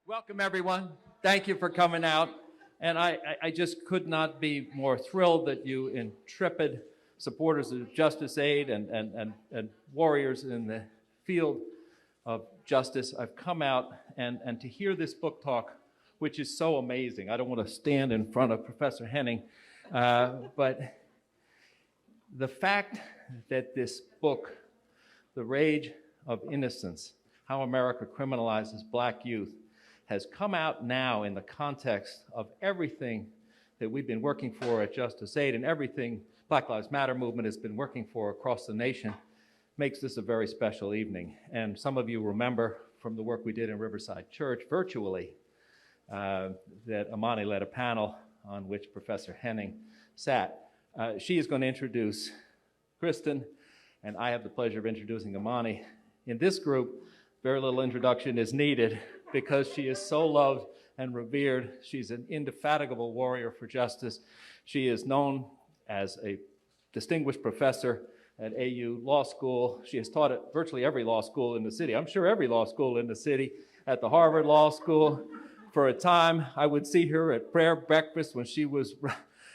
Welcome, everyone. Thank you for coming out. And I just could not be more thrilled that you intrepid supporters of JusticeAid and warriors in the field of justice have come out and to hear this book talk, which is so amazing. I don't want to stand in front of Professor Henning, but the fact that this book, The Rage of Innocence, How America Criminalizes Black Youth, has come out now in the context of everything that we've been working for at JusticeAid and everything Black Lives Matter movement has been working for across the nation, makes this a very special evening. And some of you remember from the work we did in Riverside Church virtually that Amani led a panel on which Professor Henning sat. She is going to introduce Kristen, and I have the pleasure of introducing Amani. In this group, very little introduction is needed because she is so loved and revered. She's an indefatigable warrior for justice. She is known as a distinguished professor at AU Law School. She has taught at virtually every law school in the city. I'm sure every law school in the city, at the Harvard Law School. For a time, I would see her at prayer breakfast when she was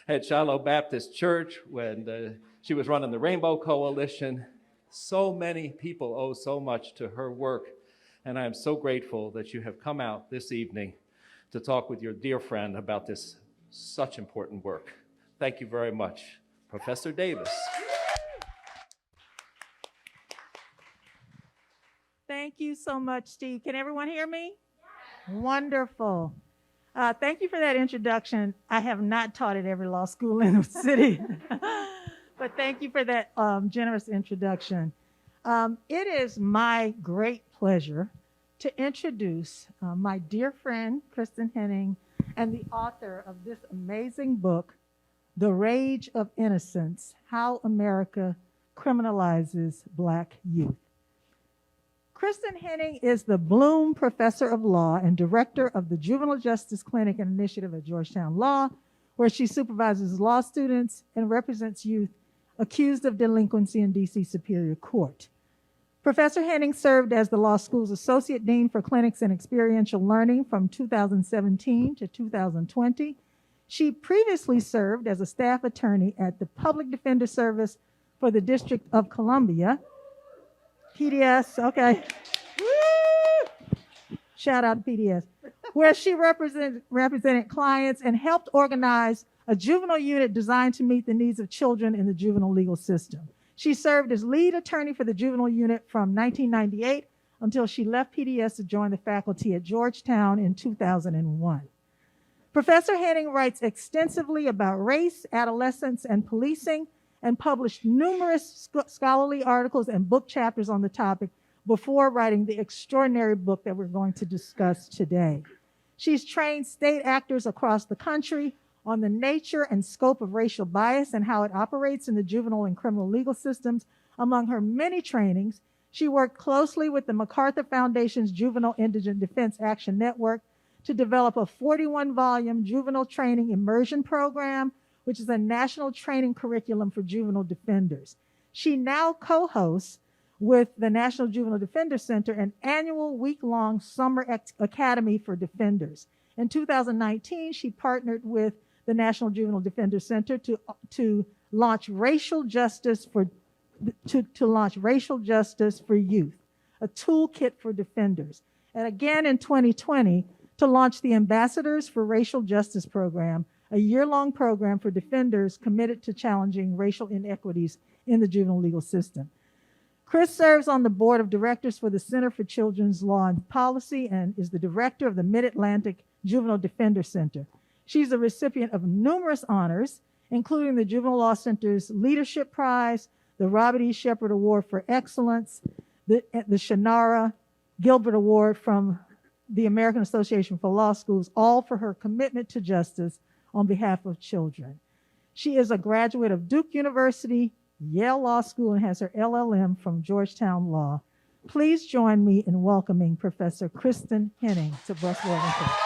at Shiloh Baptist Church, when she was running the Rainbow Coalition. So many people owe so much to her work. And I am so grateful that you have come out this evening to talk with your dear friend about this such important work. Thank you very much, Professor Davis. Thank you so much, Steve. Can everyone hear me? Wonderful. Thank you for that introduction. I have not taught at every law school in the city, but thank you for that generous introduction. It is my great pleasure to introduce my dear friend, Kris Henning, and the author of this amazing book, The Rage of Innocence, How America Criminalizes Black Youth. Kris Henning is the Bloom Professor of Law and Director of the Juvenile Justice Clinic and Initiative at Georgetown Law, where she supervises law students and represents youth accused of delinquency in D.C. Superior Court. Professor Henning served as the law school's Associate Dean for Clinics and Experiential Learning from 2017 to 2020. She previously served as a staff attorney at the Public Defender Service for the District of Columbia. PDS, okay. Woo! Shout out to PDS. Where she represented clients and helped organize a juvenile unit designed to meet the needs of children in the juvenile legal system. She served as lead attorney for the juvenile unit from 1998 until she left PDS to join the faculty at Georgetown in 2001. Professor Henning writes extensively about race, adolescence, and policing, and published numerous scholarly articles and book chapters on the topic before writing the extraordinary book that we're going to discuss today. She's trained state actors across the country on the nature and scope of racial bias and how it operates in the juvenile and criminal legal systems. Among her many trainings, she worked closely with the MacArthur Foundation's Juvenile Indigent Defense Action Network to develop a 41-volume juvenile training immersion program, which is a national training curriculum for juvenile defenders. She now co-hosts with the National Juvenile Defender Center an annual week-long summer academy for defenders. In 2019, she partnered with the National Juvenile Defender Center to launch racial justice for youth, a toolkit for defenders. And again in 2020, to launch the Ambassadors for Racial Justice program, a year-long program for defenders committed to challenging racial inequities in the juvenile legal system. Kris serves on the board of directors for the Center for Children's Law and Policy and is the director of the Mid-Atlantic Juvenile Defender Center. She's the recipient of numerous honors, including the Juvenile Law Center's Leadership Prize, the Robert E. Shepard Award for Excellence, the Shannara Gilbert Award from the American Association for Law Schools, all for her commitment to justice on behalf of children. She is a graduate of Duke University, Yale Law School, and has her LLM from Georgetown Law. Please join me in welcoming Professor Kris Henning to Busboys.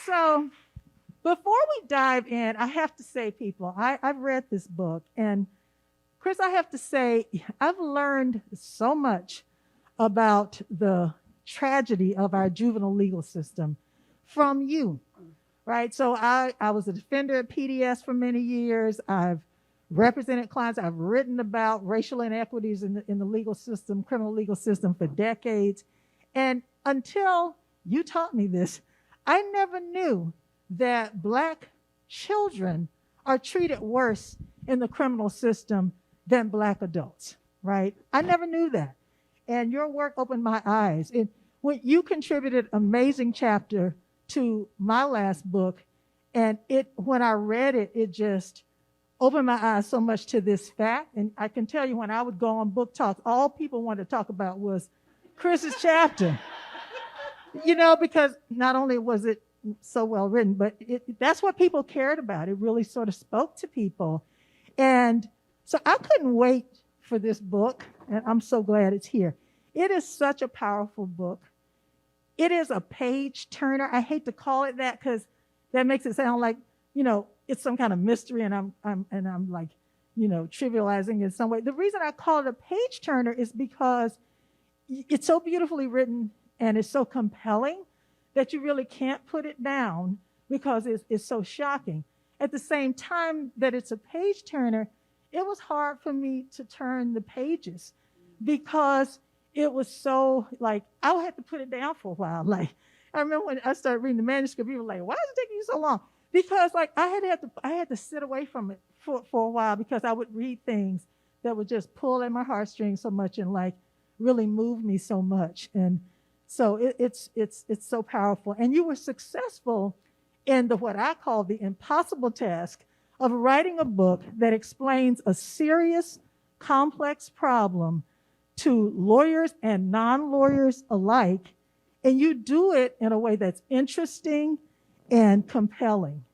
So before we dive in, I have to say, people, I've read this book, and Kris, I have to say, I've learned so much about the tragedy of our juvenile legal system from you, right? So I was a defender at PDS for many years. I've represented clients. I've written about racial inequities in the legal system, criminal legal system for decades. And until you taught me this, I never knew that Black children are treated worse in the criminal system than Black adults, right? I never knew that. And your work opened my eyes. When you contributed an amazing chapter to my last book, and when I read it, it just opened my eyes so much to this fact. And I can tell you, when I would go on book talks, all people wanted to talk about was Kris's chapter. Because not only was it so well written, but that's what people cared about. It really sort of spoke to people. And so I couldn't wait for this book, and I'm so glad it's here. It is such a powerful book. It is a page turner. I hate to call it that because that makes it sound like, it's some kind of mystery, and I'm like, trivializing it in some way. The reason I call it a page turner is because it's so beautifully written and it's so compelling that you really can't put it down because it's so shocking. At the same time that it's a page turner, it was hard for me to turn the pages because it was so, like, I had to put it down for a while. Like, I remember when I started reading the manuscript, people were like, why is it taking you so long? Because, like, I had to sit away from it for a while because I would read things that would just pull at my heartstrings so much and, like, really move me so much. And so it's so powerful. And you were successful in what I call the impossible task of writing a book that explains a serious, complex problem to lawyers and non-lawyers alike. And you do it in a way that's interesting and compelling.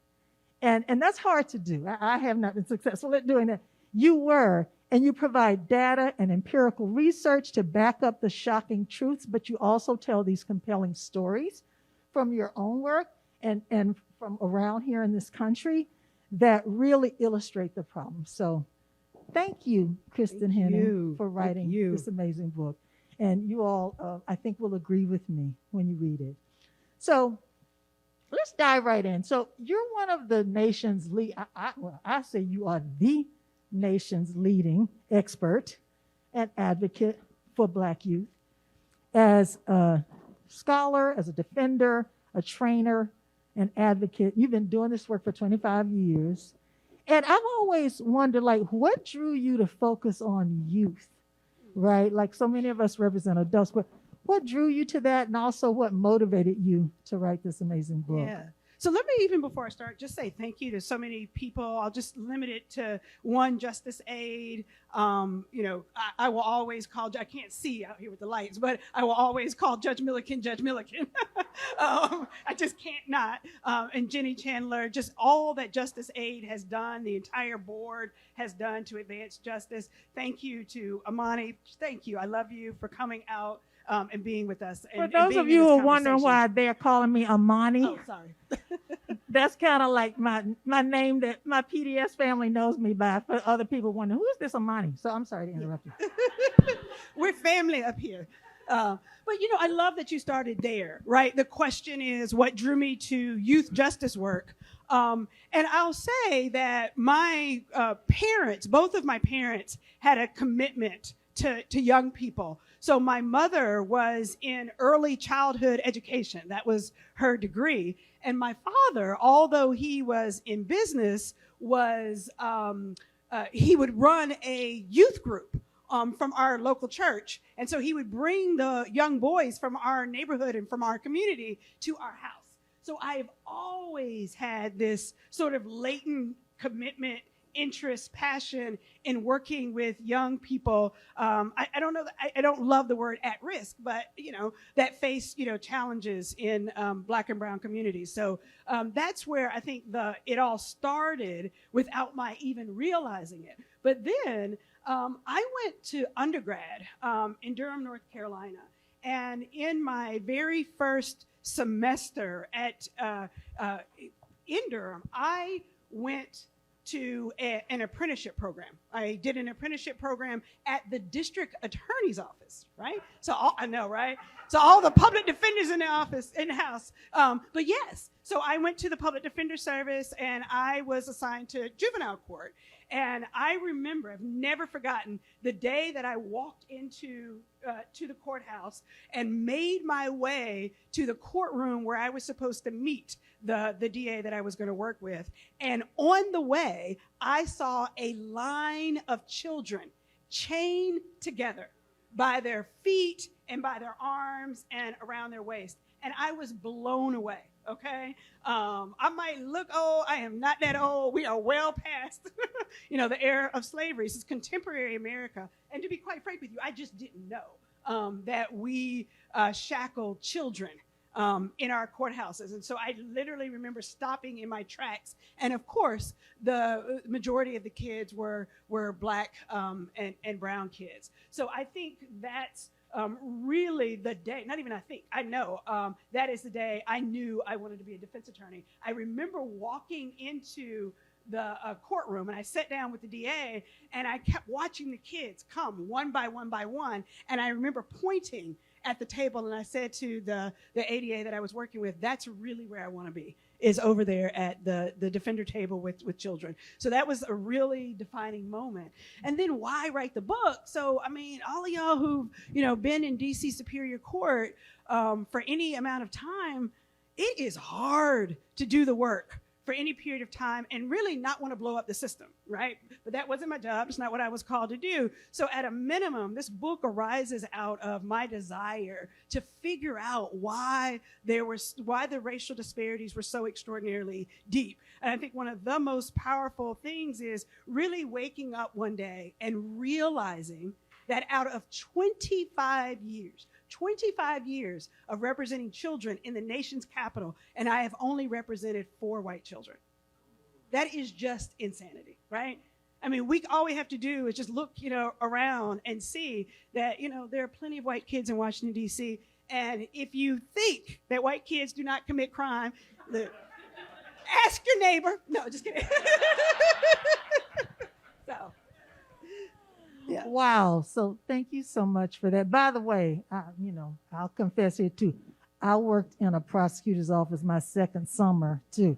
And that's hard to do. I have not been successful at doing that. You were. And you provide data and empirical research to back up the shocking truths, but you also tell these compelling stories from your own work and from around here in this country that really illustrate the problem. So thank you, Kris Henning, for writing this amazing book. And you all, I think, will agree with me when you read it. So let's dive right in. So you're one of the nation's I say you are the nation's leading expert and advocate for Black youth. As a scholar, as a defender, a trainer, an advocate, you've been doing this work for 25 years. And I've always wondered, like, what drew you to focus on youth, right? Like so many of us represent adults, but what drew you to that, and also what motivated you to write this amazing book? Yeah. So let me, even before I start, just say thank you to so many people. I'll just limit it to one, JusticeAid. I will always call, I can't see out here with the lights, but I will always call Judge Milliken, Judge Milliken. I just can't not. And Jenny Chandler, just all that JusticeAid has done, the entire board has done to advance justice. Thank you to Amani. Thank you. I love you for coming out and being with us. For those of you who are wondering why they're calling me Amani, oh, sorry. That's kind of like my name that my PDS family knows me by. For other people wondering, who is this Amani? So I'm sorry to interrupt you. We're family up here. But, I love that you started there, right? The question is, what drew me to youth justice work? And I'll say that my parents, both of my parents, had a commitment to young people. So my mother was in early childhood education. That was her degree. And my father, although he was in business, he would run a youth group from our local church. And so he would bring the young boys from our neighborhood and from our community to our house. So I've always had this sort of latent commitment, interest, passion in working with young people. I don't know, I don't love the word at risk, but that face challenges in Black and brown communities. So that's where I think it all started without my even realizing it. But then I went to undergrad in Durham, North Carolina, and in my very first semester in Durham, I went to an apprenticeship program. I did an apprenticeship program at the district attorney's office, right? So I know, right? So all the public defenders in the house. But yes, so I went to the public defender service and I was assigned to juvenile court. And I remember, I've never forgotten the day that I walked into to the courthouse and made my way to the courtroom where I was supposed to meet the DA that I was going to work with. And on the way, I saw a line of children chained together by their feet and by their arms and around their waist. And I was blown away, okay? I might look old. I am not that old. We are well past, the era of slavery. This is contemporary America. And to be quite frank with you, I just didn't know that we shackled children in our courthouses. And so I literally remember stopping in my tracks. And of course, the majority of the kids were Black and brown kids. So I think that's really the day, not even I think, I know, that is the day I knew I wanted to be a defense attorney. I remember walking into the courtroom and I sat down with the DA and I kept watching the kids come one by one by one. And I remember pointing at the table and I said to the ADA that I was working with, that's really where I want to be, is over there at the defender table with children. So that was a really defining moment. And then why write the book? So, I mean, all of y'all who've, been in DC Superior Court for any amount of time, it is hard to do the work for any period of time and really not want to blow up the system, right? But that wasn't my job. It's not what I was called to do. So at a minimum, this book arises out of my desire to figure out why the racial disparities were so extraordinarily deep. And I think one of the most powerful things is really waking up one day and realizing that out of 25 years of representing children in the nation's capital, and I have only represented 4 white children. That is just insanity, right? I mean, all we have to do is just look, around and see that, there are plenty of white kids in Washington, D.C., and if you think that white kids do not commit crime, ask your neighbor. No, just kidding. So. Yeah. Wow. So thank you so much for that. By the way, I'll confess here too. I worked in a prosecutor's office my second summer too.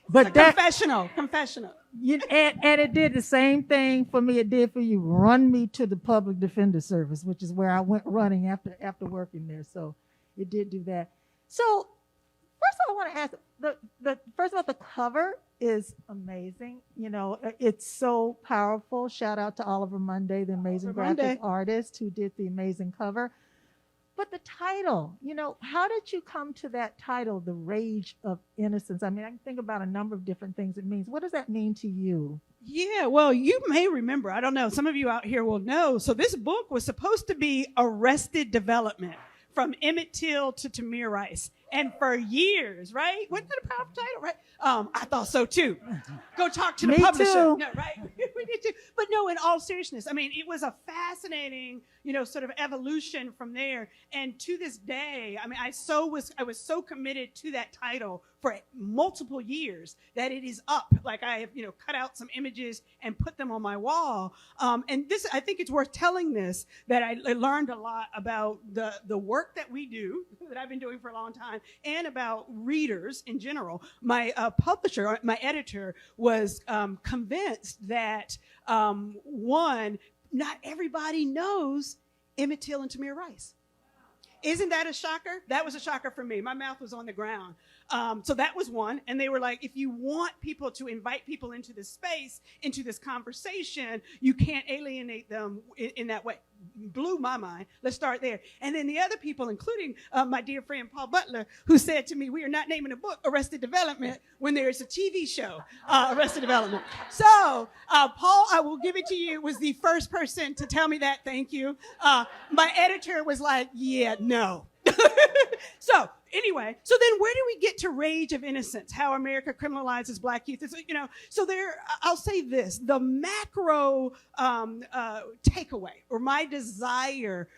But confessional. And it did the same thing for me it did for you. Run me to the public defender service, which is where I went running after working there. So it did do that. So first I want to ask, first of all, the cover is amazing. It's so powerful. Shout out to Oliver Monday, the amazing graphic artist who did the amazing cover. But the title, how did you come to that title, The Rage of Innocence? I mean, I can think about a number of different things it means. What does that mean to you? Yeah, well, you may remember, I don't know, some of you out here will know. So this book was supposed to be Arrested Development, from Emmett Till to Tamir Rice. And for years, right? Wasn't that a powerful title, right? I thought so too. Go talk to the publisher. Too. No, right? We did too. But no, in all seriousness, I mean, it was a fascinating, sort of evolution from there. And to this day, I mean, I was so committed to that title for multiple years that it is up. Like I have, cut out some images and put them on my wall. And this, I think it's worth telling this, that I learned a lot about the work that we do, that I've been doing for a long time, and about readers in general. My publisher, my editor, was convinced that, one, not everybody knows Emmett Till and Tamir Rice. Isn't that a shocker? That was a shocker for me. My mouth was on the ground. So that was one. And they were like, if you want people to invite people into this space, into this conversation, you can't alienate them in that way. Blew my mind. Let's start there. And then the other people, including my dear friend Paul Butler, who said to me, we are not naming a book Arrested Development when there is a TV show, Arrested Development. So Paul, I will give it to you, was the first person to tell me that. Thank you. My editor was like, yeah, no. So anyway, so then where do we get to Rage of Innocence? How America criminalizes Black youth? So there, I'll say this, the macro takeaway, or my desire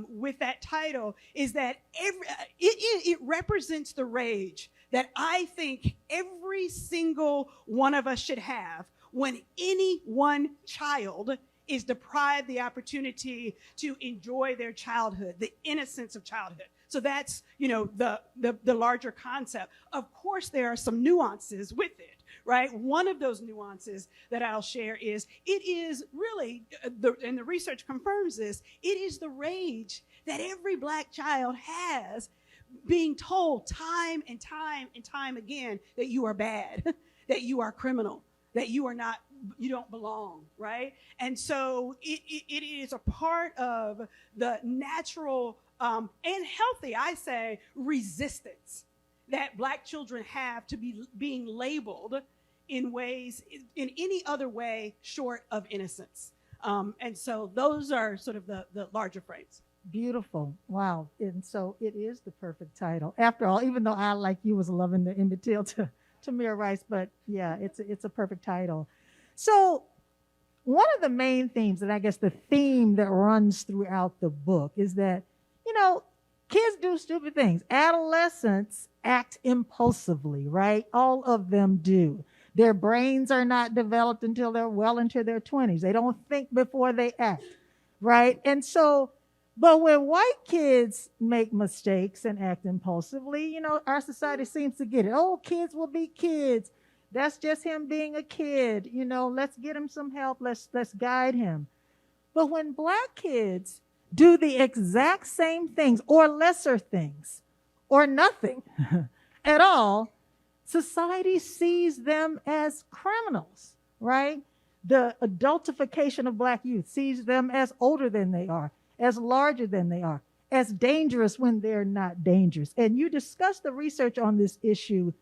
with that title, is that it represents the rage that I think every single one of us should have when any one child is deprived the opportunity to enjoy their childhood, the innocence of childhood. So that's, the larger concept. Of course, there are some nuances with it, right? One of those nuances that I'll share is it is really, and the research confirms this, it is the rage that every Black child has, being told time and time and time again that you are bad, that you are criminal, that you don't belong, right? And so it is a part of the natural and healthy, I say, resistance that Black children have to being labeled in any other way short of innocence. And so those are sort of the larger frames. Beautiful. Wow. And so it is the perfect title. After all, even though I, like you, was loving the Emmett Till to Tamir Rice, but yeah, it's a perfect title. So one of the main themes, and I guess the theme that runs throughout the book, is that, kids do stupid things. Adolescents act impulsively, right? All of them do. Their brains are not developed until they're well into their 20s. They don't think before they act, right? And so, but when white kids make mistakes and act impulsively, our society seems to get it. Oh, kids will be kids. That's just him being a kid. Let's get him some help. Let's guide him. But when Black kids do the exact same things or lesser things or nothing at all, society sees them as criminals, right? The adultification of Black youth sees them as older than they are, as larger than they are, as dangerous when they're not dangerous. And you discuss the research on this issue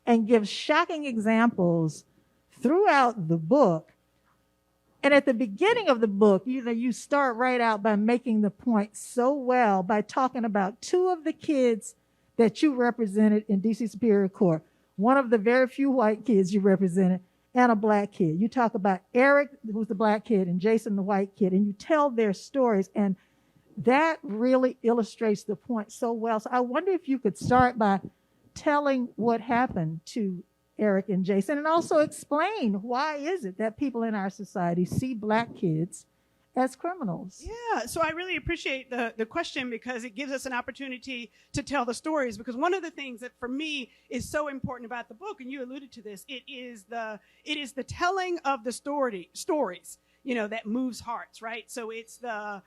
and give shocking examples throughout the book. And at the beginning of the book, you start right out by making the point so well by talking about two of the kids that you represented in DC Superior Court. One of the very few white kids you represented and a Black kid. You talk about Eric, who's the Black kid, and Jason, the white kid, and you tell their stories. And that really illustrates the point so well. So I wonder if you could start by telling what happened to Eric and Jason, and also explain why is it that people in our society see Black kids as criminals. Yeah, so I really appreciate the question, because it gives us an opportunity to tell the stories. Because one of the things that for me is so important about the book, and you alluded to this, it is the telling of the stories, that moves hearts, right? So it's the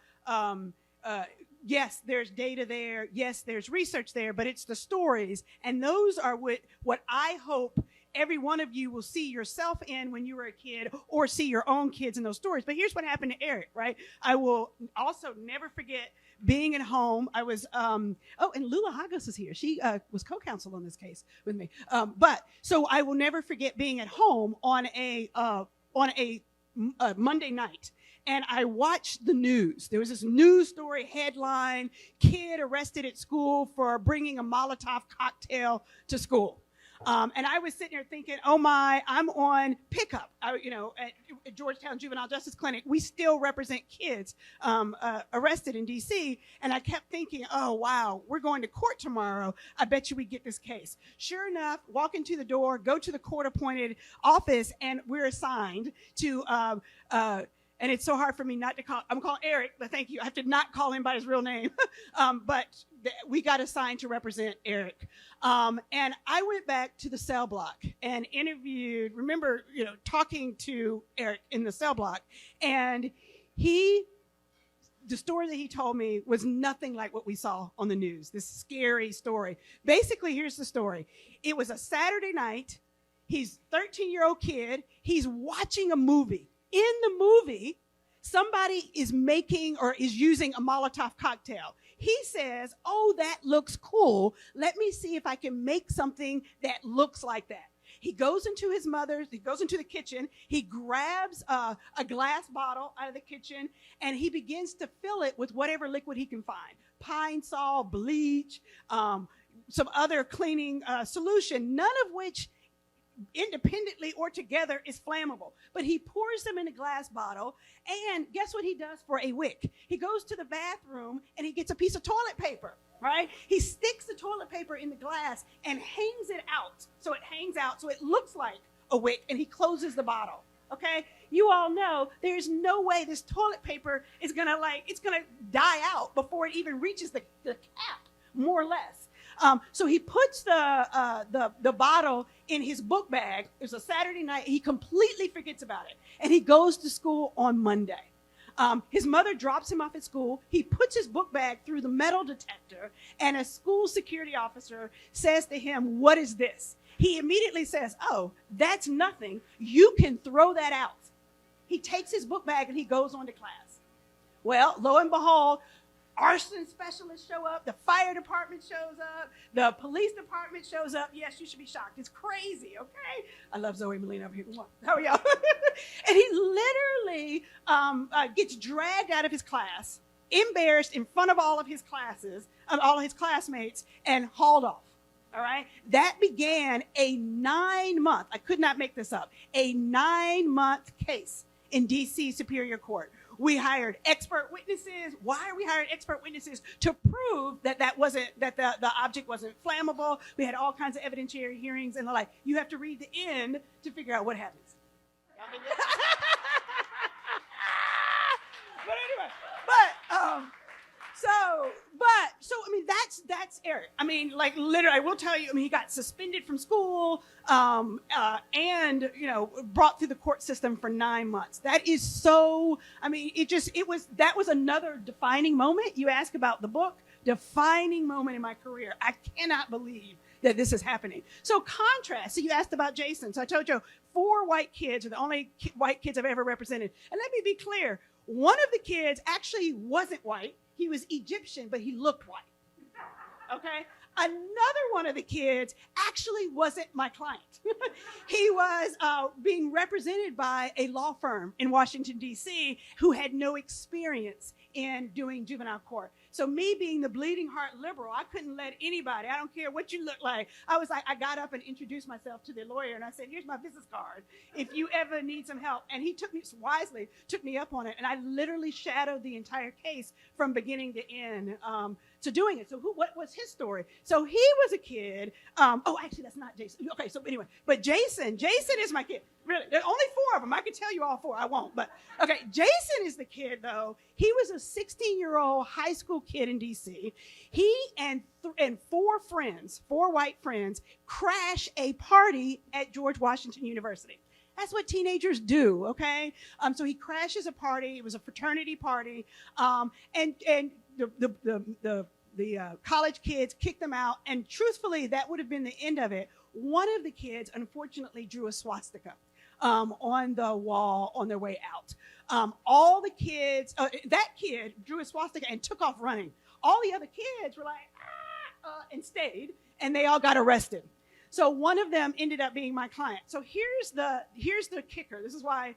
yes, there's data there, yes, there's research there, but it's the stories, and those are what I hope every one of you will see yourself in when you were a kid, or see your own kids in those stories. But here's what happened to Eric, right? I will also never forget being at home. I was, and Lula Hagos is here. She was co-counsel on this case with me. So I will never forget being at home on a Monday night. And I watched the news. There was this news story headline, kid arrested at school for bringing a Molotov cocktail to school. And I was sitting there thinking, oh my, I'm on pickup. At Georgetown Juvenile Justice Clinic, we still represent kids arrested in DC. And I kept thinking, oh wow, we're going to court tomorrow. I bet you we get this case. Sure enough, walk into the door, go to the court-appointed office, and we're assigned to and it's so hard for me not to I'm calling Eric, but thank you. I have to not call him by his real name. But we got assigned to represent Eric. And I went back to the cell block and interviewed, talking to Eric in the cell block. And the story that he told me was nothing like what we saw on the news, this scary story. Basically, here's the story. It was a Saturday night. He's a 13-year-old kid. He's watching a movie. In the movie, somebody is making or is using a Molotov cocktail. He says, oh, that looks cool. Let me see if I can make something that looks like that. He goes into the kitchen. He grabs a glass bottle out of the kitchen, and he begins to fill it with whatever liquid he can find. Pine Sol, bleach, some other cleaning solution, none of which independently or together is flammable. But he pours them in a glass bottle, and guess what he does for a wick? He goes to the bathroom and he gets a piece of toilet paper, right? He sticks the toilet paper in the glass and hangs it out. So it hangs out, so it looks like a wick, and he closes the bottle okay? You all know there's no way this toilet paper is gonna it's gonna die out before it even reaches the cap, more or less. So he puts the bottle in his book bag. It was a Saturday night. He completely forgets about it. And he goes to school on Monday. His mother drops him off at school. He puts his book bag through the metal detector, and a school security officer says to him, "What is this?" He immediately says, "Oh, that's nothing. You can throw that out." He takes his book bag and he goes on to class. Well, lo and behold, arson specialists show up, the fire department shows up, the police department shows up. Yes, you should be shocked. It's crazy, okay? I love Zoe Molina over here. How are y'all? And he literally gets dragged out of his class, embarrassed in front of all of his classes, all of his classmates, and hauled off. All right? That began a 9-month, I could not make this up, a 9-month case in D.C. Superior Court. We hired expert witnesses. Why are we hiring expert witnesses? To prove that the object wasn't flammable. We had all kinds of evidentiary hearings and the like. You have to read the end to figure out what happens. But anyway, so I mean, that's Eric. I mean, like literally, I will tell you. I mean, he got suspended from school, and brought through the court system for 9 months. That is so. I mean, that was another defining moment. You ask about the book, defining moment in my career. I cannot believe that this is happening. So contrast. So you asked about Jason. So I told you 4 white kids are the only white kids I've ever represented. And let me be clear. One of the kids actually wasn't white. He was Egyptian, but he looked white. Okay? Another one of the kids actually wasn't my client. He was being represented by a law firm in Washington, D.C., who had no experience in doing juvenile court. So me being the bleeding heart liberal, I couldn't let anybody, I don't care what you look like. I got up and introduced myself to the lawyer, and I said, "Here's my business card if you ever need some help." And he took me up on it, and I literally shadowed the entire case from beginning to end to doing it. So what was his story? So he was a kid. Actually, that's not Jason. Okay, so anyway, but Jason is my kid. Really, there are only 4 of them. I could tell you all 4. I won't. But okay, Jason is the kid, though. He was a 16-year-old high school kid in D.C. He and 4 white friends crash a party at George Washington University. That's what teenagers do, okay? So he crashes a party. It was a fraternity party, and the college kids kicked them out. And truthfully, that would have been the end of it. One of the kids, unfortunately, drew a swastika on the wall on their way out. All the kids, that kid drew a swastika and took off running. All the other kids were like, and stayed, and they all got arrested. So one of them ended up being my client. So here's the kicker. This is why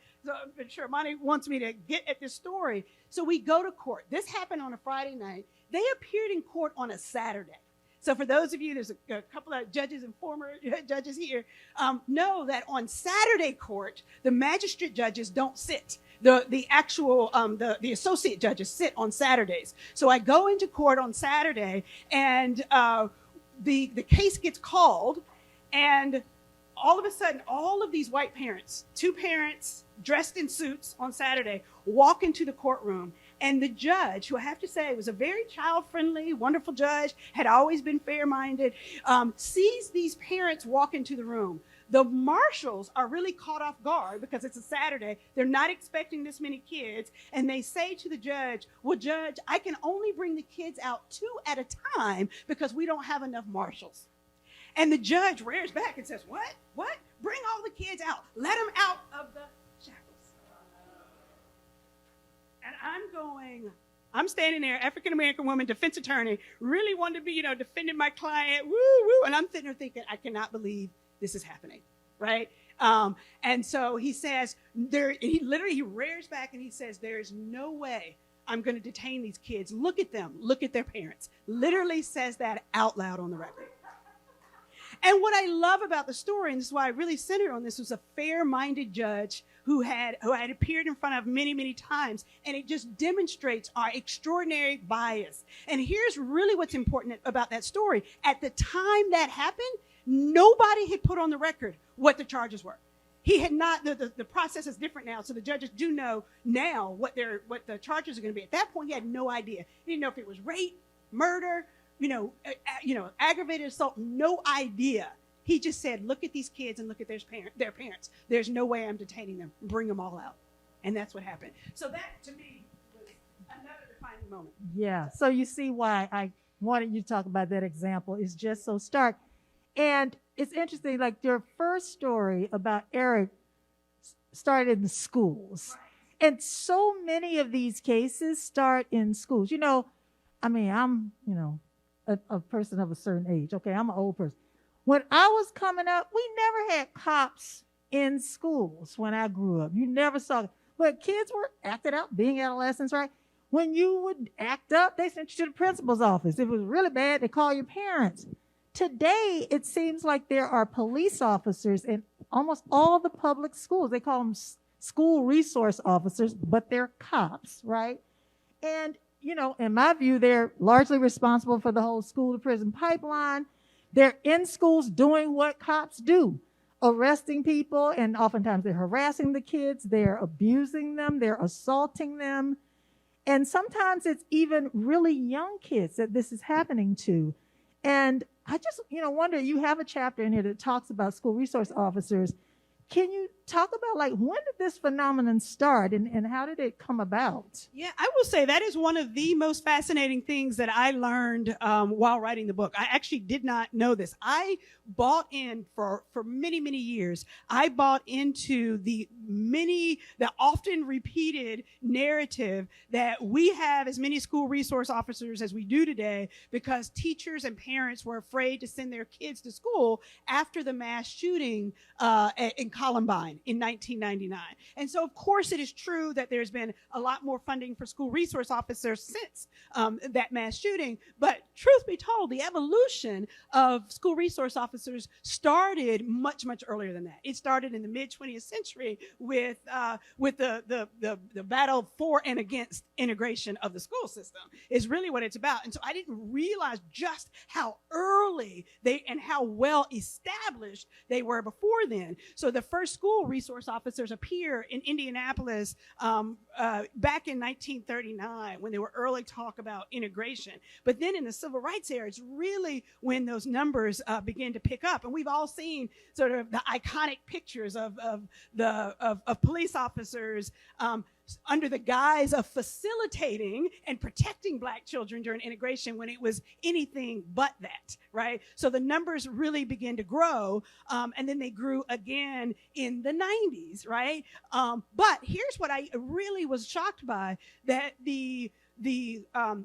Shermani wants me to get at this story. So we go to court. This happened on a Friday night. They appeared in court on a Saturday. So for those of you, there's a couple of judges and former judges here, know that on Saturday court, the magistrate judges don't sit. The associate judges sit on Saturdays. So I go into court on Saturday, and the case gets called, and all of a sudden, all of these white parents, 2 parents dressed in suits on Saturday, walk into the courtroom. And the judge, who I have to say was a very child-friendly, wonderful judge, had always been fair-minded, sees these parents walk into the room. The marshals are really caught off guard because it's a Saturday. They're not expecting this many kids. And they say to the judge, "Well, Judge, I can only bring the kids out 2 at a time because we don't have enough marshals." And the judge rears back and says, What? Bring all the kids out. Let them out of the shackles. And I'm standing there, African-American woman, defense attorney, really wanted to be, defending my client, woo. And I'm sitting there thinking, I cannot believe this is happening, right? And so he says, he rears back and he says, "There is no way I'm going to detain these kids. Look at them. Look at their parents." Literally says that out loud on the record. And what I love about the story, and this is why I really centered on this, was a fair-minded judge who had appeared in front of many, many times. And it just demonstrates our extraordinary bias. And here's really what's important about that story. At the time that happened, nobody had put on the record what the charges were. he had not, the process is different now, so the judges do know now what the charges are going to be. At that point, he had no idea. He didn't know if it was rape, murder, aggravated assault, no idea. He just said, look at these kids and look at their parents. There's no way I'm detaining them. Bring them all out. And that's what happened. So that, to me, was another defining moment. Yeah. So you see why I wanted you to talk about that example. It's just so stark. And it's interesting, like your first story about Eric started in the schools. Right. And so many of these cases start in schools. I'm, a person of a certain age. Okay, I'm an old person. When I was coming up, we never had cops in schools when I grew up. You never saw it. But kids were acted out, being adolescents, right? When you would act up, they sent you to the principal's office. If it was really bad, they call your parents. Today, it seems like there are police officers in almost all the public schools. They call them school resource officers, but they're cops, right? And, in my view, they're largely responsible for the whole school-to-prison pipeline. They're in schools doing what cops do, arresting people, and oftentimes they're harassing the kids, they're abusing them, they're assaulting them. And sometimes it's even really young kids that this is happening to. And I just, wonder, you have a chapter in here that talks about school resource officers. Can you talk about, when did this phenomenon start and how did it come about? Yeah, I will say that is one of the most fascinating things that I learned while writing the book. I actually did not know this. I bought in for many, many years. I bought into the often repeated narrative that we have as many school resource officers as we do today because teachers and parents were afraid to send their kids to school after the mass shooting in Columbine in 1999. And so, of course, it is true that there's been a lot more funding for school resource officers since that mass shooting. But truth be told, the evolution of school resource officers started much, much earlier than that. It started in the mid-20th century with the battle for and against integration of the school system is really what it's about. And so I didn't realize just how early and how well established they were before then. So the first school resource officers appear in Indianapolis back in 1939 when there were early talk about integration. But then in the civil rights era, it's really when those numbers begin to pick up. And we've all seen sort of the iconic pictures of police officers under the guise of facilitating and protecting Black children during integration when it was anything but that, right? So the numbers really begin to grow, and then they grew again in the 90s, right? But here's what I really was shocked by, that the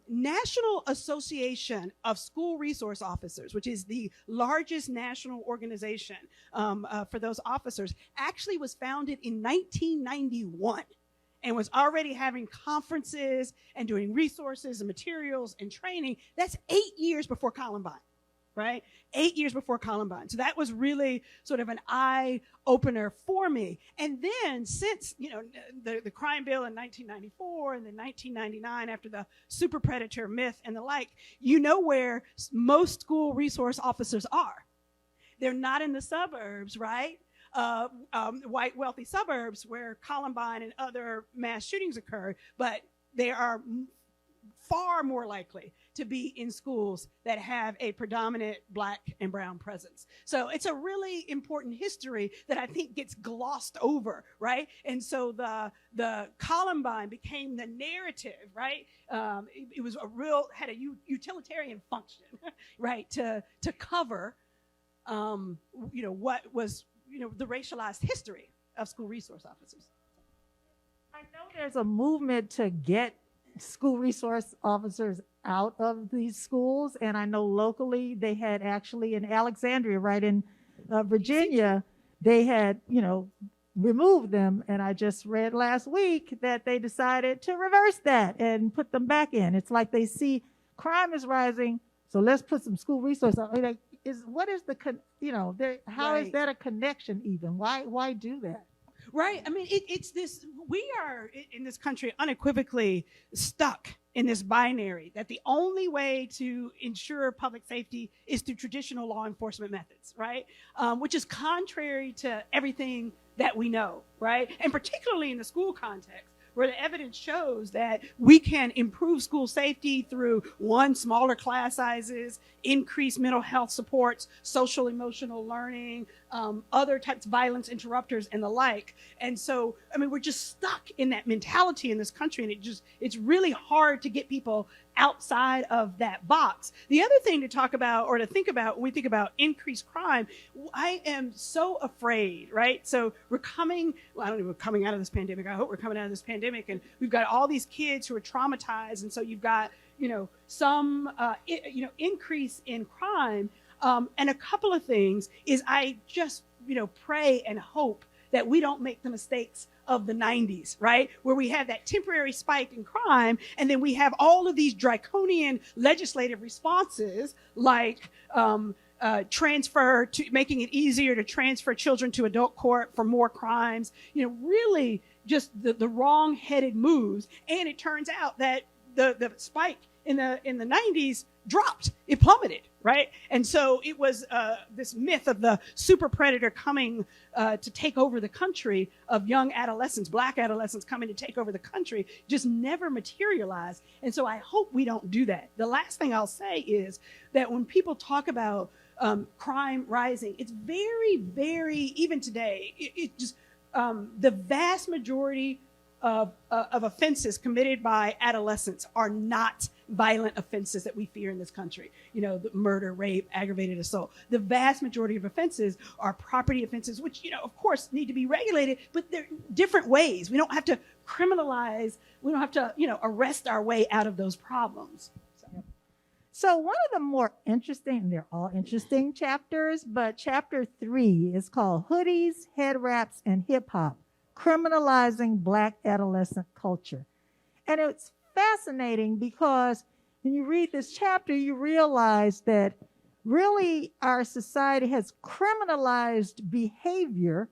National Association of School Resource Officers, which is the largest national organization for those officers, actually was founded in 1991 and was already having conferences and doing resources and materials and training. That's 8 years before Columbine, right? 8 years before Columbine. So that was really sort of an eye opener for me. And then since, the crime bill in 1994 and then 1999 after the super predator myth and the like, where most school resource officers are. They're not in the suburbs, right? White wealthy suburbs where Columbine and other mass shootings occurred, but they are far more likely to be in schools that have a predominant Black and brown presence. So it's a really important history that I think gets glossed over, right? And so the Columbine became the narrative, right? It was had a utilitarian function, right? To cover, what was, the racialized history of school resource officers. I know there's a movement to get school resource officers out of these schools, and I know locally they had actually in Alexandria, right in Virginia, they had, removed them, and I just read last week that they decided to reverse that and put them back in. It's like they see crime is rising, so let's put some school resource. How is that a connection even? Why do that? Right. I mean, it's this, we are in this country unequivocally stuck in this binary that the only way to ensure public safety is through traditional law enforcement methods, right? Which is contrary to everything that we know, right? And particularly in the school context, where the evidence shows that we can improve school safety through, one, smaller class sizes, increased mental health supports, social emotional learning, other types of violence interrupters and the like. And so, I mean, we're just stuck in that mentality in this country, and it's really hard to get people outside of that box. The other thing to talk about or to think about when we think about increased crime, I am so afraid, right? So we're coming out of this pandemic. I hope we're coming out of this pandemic, and we've got all these kids who are traumatized. And so you've got, some, increase in crime. And a couple of things is I just, pray and hope that we don't make the mistakes of the 90s, right? Where we had that temporary spike in crime, and then we have all of these draconian legislative responses like making it easier to transfer children to adult court for more crimes, really just the wrong-headed moves. And it turns out that the spike in the 90s dropped. It plummeted, right? And so it was this myth of the super predator coming to take over the country, of young adolescents, Black adolescents coming to take over the country, just never materialized. And so I hope we don't do that. The last thing I'll say is that when people talk about crime rising, it's very, very, even today, the vast majority of offenses committed by adolescents are not violent offenses that we fear in this country. The murder, rape, aggravated assault. The vast majority of offenses are property offenses, which, of course, need to be regulated, but they're different ways. We don't have to criminalize. We don't have to, arrest our way out of those problems. So one of the more interesting, and they're all interesting chapters, but chapter 3 is called Hoodies, Head Wraps, and Hip Hop, Criminalizing Black Adolescent Culture. And it's fascinating because when you read this chapter, you realize that really our society has criminalized behavior,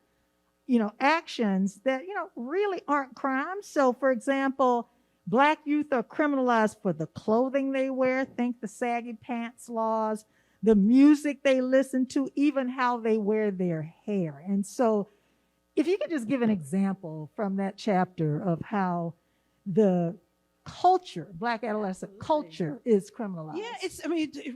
actions that, really aren't crimes. So, for example, Black youth are criminalized for the clothing they wear. Think the saggy pants laws, the music they listen to, even how they wear their hair. And so if you could just give an example from that chapter of how the culture, Black adolescent culture, is criminalized. Yeah,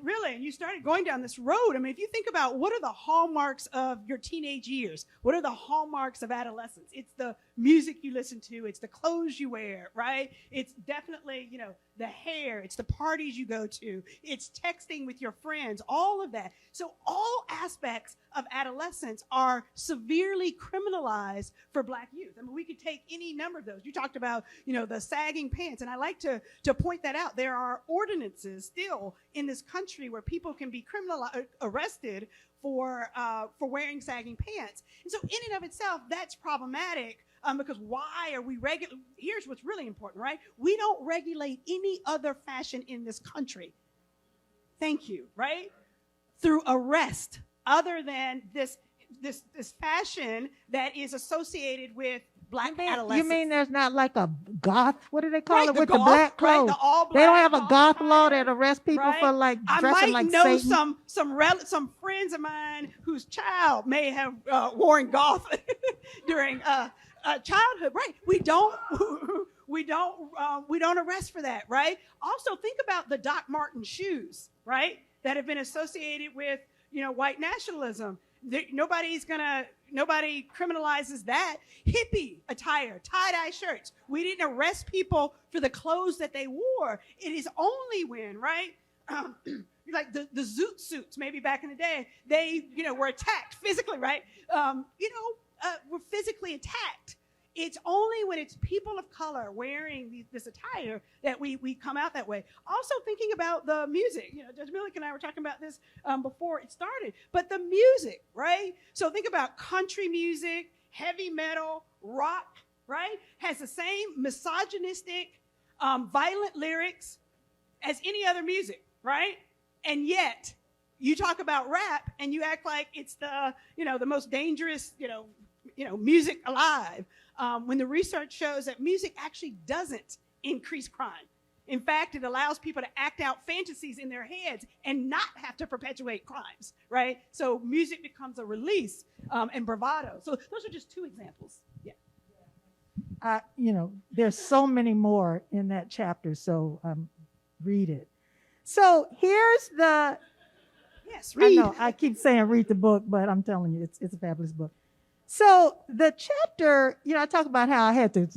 really, and you started going down this road. If you think about what are the hallmarks of your teenage years, what are the hallmarks of adolescence? It's the music you listen to, it's the clothes you wear, right? It's definitely, the hair, it's the parties you go to, it's texting with your friends, all of that. So all aspects of adolescence are severely criminalized for Black youth. We could take any number of those. You talked about, the sagging pants, and I like to point that out. There are ordinances still in this country where people can be arrested for wearing sagging pants. And so in and of itself, that's problematic. Because why are we here's what's really important, right? We don't regulate any other fashion in this country. Thank you, right? Through arrest, other than this fashion that is associated with Black adolescents. You mean there's not like a goth, what do they call it, with goth, the black clothes? Right, the all black, they don't have a goth fire, law that arrests people for dressing like Satan? I might know some friends of mine whose child may have worn goth during childhood, right? We don't arrest for that, right? Also, think about the Doc Marten shoes, right? That have been associated with, white nationalism. Nobody criminalizes that. Hippie attire, tie-dye shirts. We didn't arrest people for the clothes that they wore. It is only when, right? Like the zoot suits, maybe back in the day, they, were attacked physically, right? Were physically attacked. It's only when it's people of color wearing this attire that we come out that way. Also thinking about the music. Judge Millick and I were talking about this before it started. But the music, right? So think about country music, heavy metal, rock, right? Has the same misogynistic, violent lyrics as any other music, right? And yet, you talk about rap and you act like it's the most dangerous, music alive. When the research shows that music actually doesn't increase crime. In fact, it allows people to act out fantasies in their heads and not have to perpetuate crimes, right? So music becomes a release and bravado. So those are just two examples. Yeah. There's so many more in that chapter, so read it. So here's the. Yes, read. I know I keep saying read the book, but I'm telling you, it's a fabulous book. So the chapter, I talk about how I had to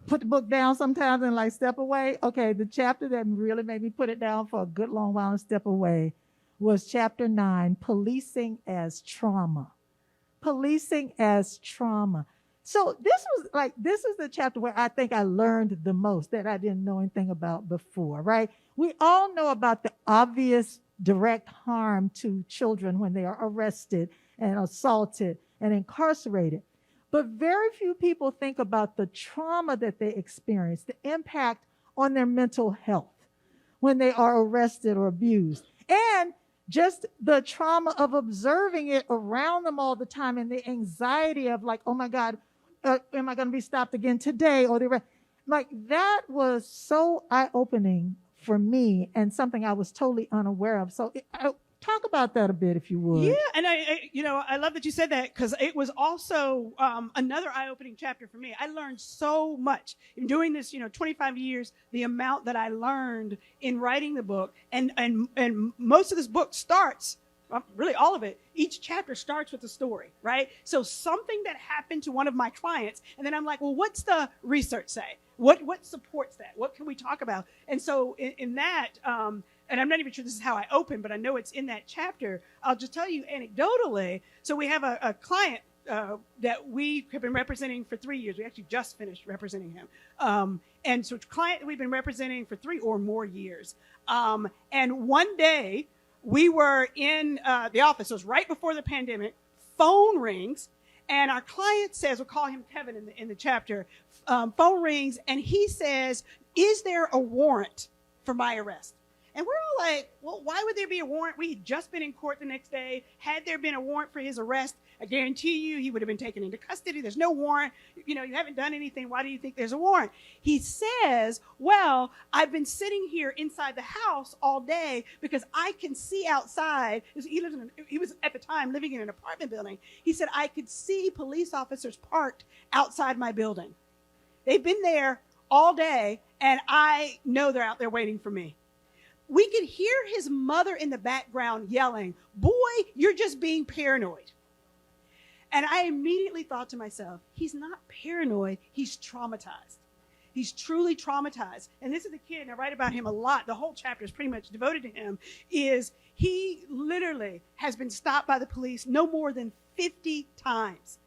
put the book down sometimes and like step away. Okay, the chapter that really made me put it down for a good long while and step away was chapter 9, Policing as Trauma. Policing as Trauma. So this is the chapter where I think I learned the most that I didn't know anything about before, right? We all know about the obvious direct harm to children when they are arrested and assaulted and incarcerated. But very few people think about the trauma that they experience, the impact on their mental health when they are arrested or abused, and just the trauma of observing it around them all the time and the anxiety of like, oh my God, am I going to be stopped again today? Or that was so eye-opening for me and something I was totally unaware of. So talk about that a bit, if you would. Yeah, and I love that you said that because it was also another eye-opening chapter for me. I learned so much in doing this, 25 years, the amount that I learned in writing the book. And most of this book starts, really all of it, each chapter starts with a story, right? So something that happened to one of my clients, and then I'm like, well, what's the research say? What supports that? What can we talk about? And so in that, and I'm not even sure this is how I open, but I know it's in that chapter. I'll just tell you anecdotally. So we have a client that we have been representing for 3 years. We actually just finished representing him. And so it's a client that we've been representing for 3 or more years. And one day we were in the office. It was right before the pandemic. Phone rings. And our client says, we'll call him Kevin in the chapter, phone rings, and he says, is there a warrant for my arrest? And we're all like, well, why would there be a warrant? We had just been in court the next day. Had there been a warrant for his arrest, I guarantee you he would have been taken into custody. There's no warrant. You haven't done anything. Why do you think there's a warrant? He says, well, I've been sitting here inside the house all day because I can see outside. He was at the time living in an apartment building. He said, I could see police officers parked outside my building. They've been there all day, and I know they're out there waiting for me. We could hear his mother in the background yelling, boy, you're just being paranoid. And I immediately thought to myself, he's not paranoid, he's traumatized. He's truly traumatized. And this is a kid, and I write about him a lot. The whole chapter is pretty much devoted to him, is he literally has been stopped by the police no more than 50 times.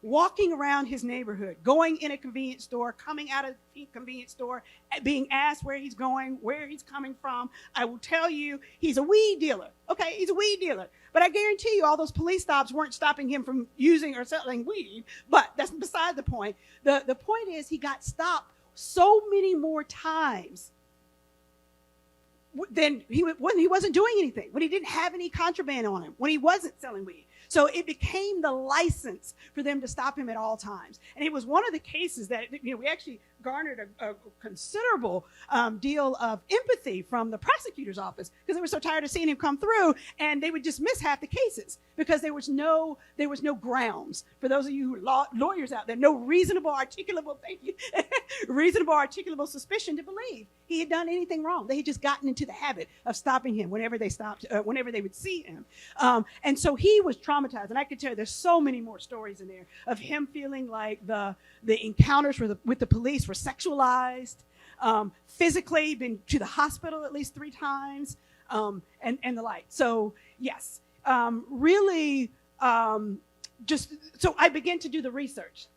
Walking around his neighborhood, going in a convenience store, coming out of the convenience store, being asked where he's going, where he's coming from. I will tell you, he's a weed dealer. Okay, he's a weed dealer. But I guarantee you all those police stops weren't stopping him from using or selling weed. But that's beside the point. The point is he got stopped so many more times than when he wasn't doing anything, when he didn't have any contraband on him, when he wasn't selling weed. So it became the license for them to stop him at all times. And it was one of the cases that, we actually garnered a considerable deal of empathy from the prosecutor's office because they were so tired of seeing him come through, and they would dismiss half the cases because there was no grounds. For those of you lawyers out there, no reasonable articulable, thank you, reasonable articulable suspicion to believe he had done anything wrong. They had just gotten into the habit of stopping him whenever they would see him. And so he was traumatized. And I could tell you there's so many more stories in there of him feeling like the encounters with the police were sexualized, physically been to the hospital at least 3 times, and the like. So yes, really, just so I began to do the research.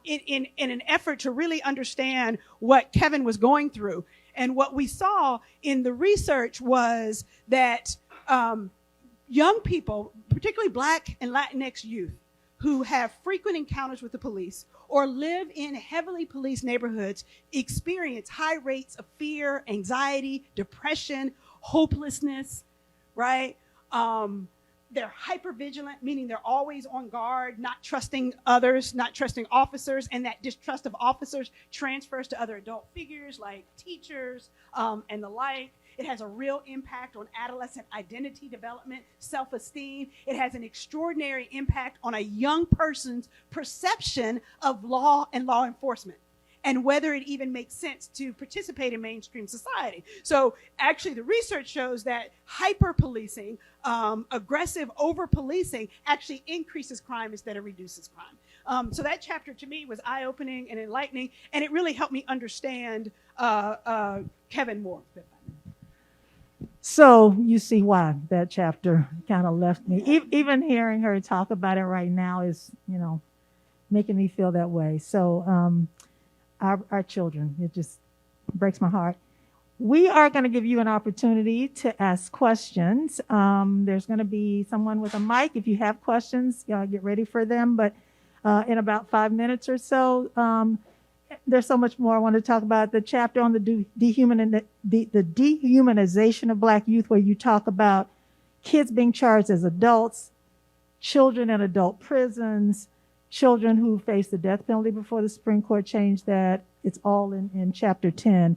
In an effort to really understand what Kevin was going through, and what we saw in the research was that young people, particularly Black and Latinx youth, who have frequent encounters with the police or live in heavily policed neighborhoods, experience high rates of fear, anxiety, depression, hopelessness, right? They're hypervigilant, meaning they're always on guard, not trusting others, not trusting officers, and that distrust of officers transfers to other adult figures like teachers and the like. It has a real impact on adolescent identity development, self-esteem. It has an extraordinary impact on a young person's perception of law and law enforcement, and whether it even makes sense to participate in mainstream society. So actually the research shows that hyper-policing, aggressive over-policing actually increases crime instead of reduces crime. So that chapter to me was eye-opening and enlightening, and it really helped me understand Kevin more. So you see why that chapter kind of left me. Even hearing her talk about it right now is, making me feel that way. So our children, it just breaks my heart. We are going to give you an opportunity to ask questions. There's going to be someone with a mic. If you have questions, get ready for them. But in about 5 minutes or so, there's so much more I want to talk about. The chapter on the dehumanization of Black youth, where you talk about kids being charged as adults, children in adult prisons, children who face the death penalty before the Supreme Court changed that. It's all in chapter 10.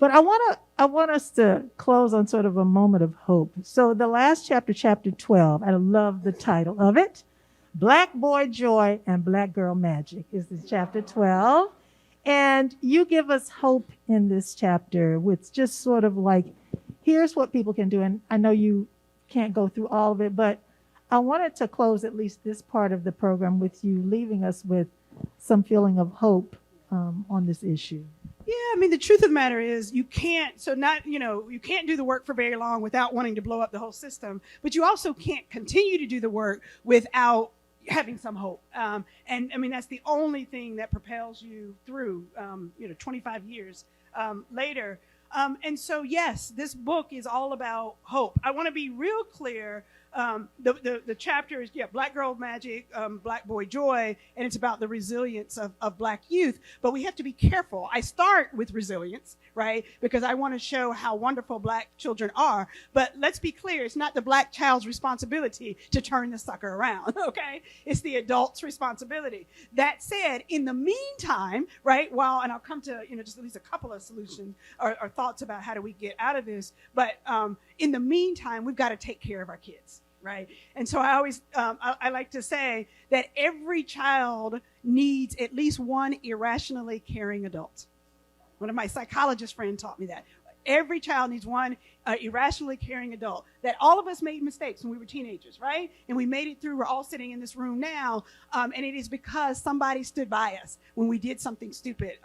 But I want us to close on sort of a moment of hope. So the last chapter, chapter 12, I love the title of it. Black Boy Joy and Black Girl Magic is this chapter 12. And you give us hope in this chapter with just sort of like, here's what people can do. And I know you can't go through all of it, but I wanted to close at least this part of the program with you leaving us with some feeling of hope on this issue. Yeah, I mean, the truth of the matter is you can't do the work for very long without wanting to blow up the whole system, but you also can't continue to do the work without having some hope. And I mean, that's the only thing that propels you through, 25 years later. And so, yes, this book is all about hope. I want to be real clear. The chapter is, Black Girl Magic, Black Boy Joy, and it's about the resilience of Black youth. But we have to be careful. I start with resilience, right? Because I want to show how wonderful Black children are. But let's be clear, it's not the Black child's responsibility to turn the sucker around, okay? It's the adult's responsibility. That said, in the meantime, right, and I'll come to, just at least a couple of solutions or thoughts about how do we get out of this. But in the meantime, we've got to take care of our kids. Right. And so I always, I like to say that every child needs at least one irrationally caring adult. One of my psychologist friends taught me that. Every child needs one irrationally caring adult. That all of us made mistakes when we were teenagers, right? And we made it through. We're all sitting in this room now. And it is because somebody stood by us when we did something stupid.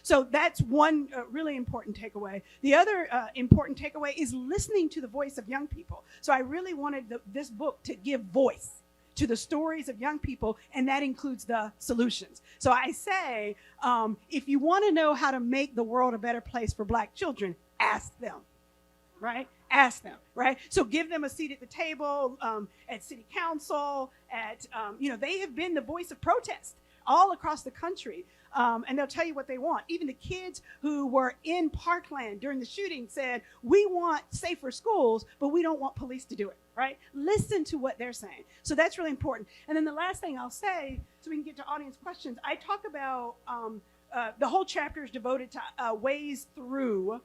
So that's one really important takeaway. The other important takeaway is listening to the voice of young people. So I really wanted this book to give voice to the stories of young people, and that includes the solutions. So I say, if you want to know how to make the world a better place for Black children, ask them, right? Ask them, right? So give them a seat at the table, at city council, they have been the voice of protest all across the country. And they'll tell you what they want. Even the kids who were in Parkland during the shooting said, we want safer schools, but we don't want police to do it, right? Listen to what they're saying. So that's really important. And then the last thing I'll say, so we can get to audience questions, I talk about the whole chapter is devoted to ways through.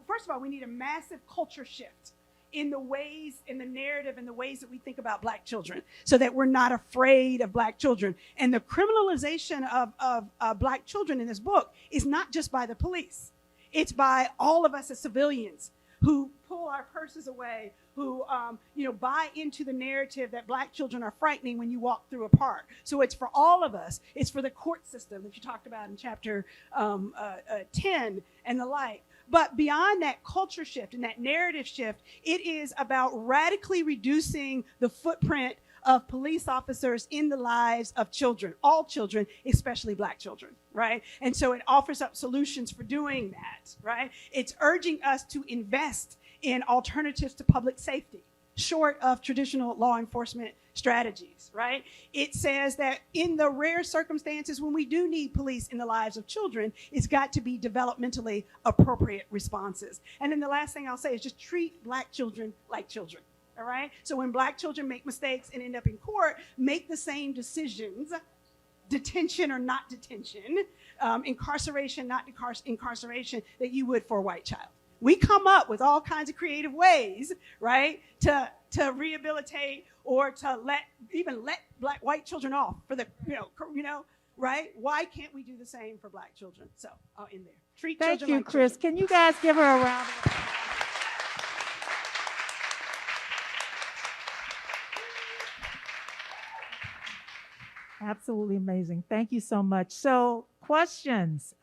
First of all, we need a massive culture shift in the ways, in the narrative, in the ways that we think about Black children, so that we're not afraid of Black children. And the criminalization of Black children in this book is not just by the police. It's by all of us as civilians who pull our purses away, who buy into the narrative that Black children are frightening when you walk through a park. So it's for all of us. It's for the court system that you talked about in chapter 10 and the like. But beyond that culture shift and that narrative shift, it is about radically reducing the footprint of police officers in the lives of children, all children, especially Black children, right? And so it offers up solutions for doing that, right? It's urging us to invest in alternatives to public safety, short of traditional law enforcement strategies, right? It says that in the rare circumstances when we do need police in the lives of children, it's got to be developmentally appropriate responses. And then the last thing I'll say is just treat Black children like children, All right. So when black children make mistakes and end up in court, make the same decisions, detention or not detention, incarceration, not incarceration, that you would for a white child. We come up with all kinds of creative ways, right, to rehabilitate or to let white children off for the, right? Why can't we do the same for black children? So I'll end there. Treat Thank children you, like Kris. children. Can you guys give her a round of applause? Absolutely amazing. Thank you so much. So, questions.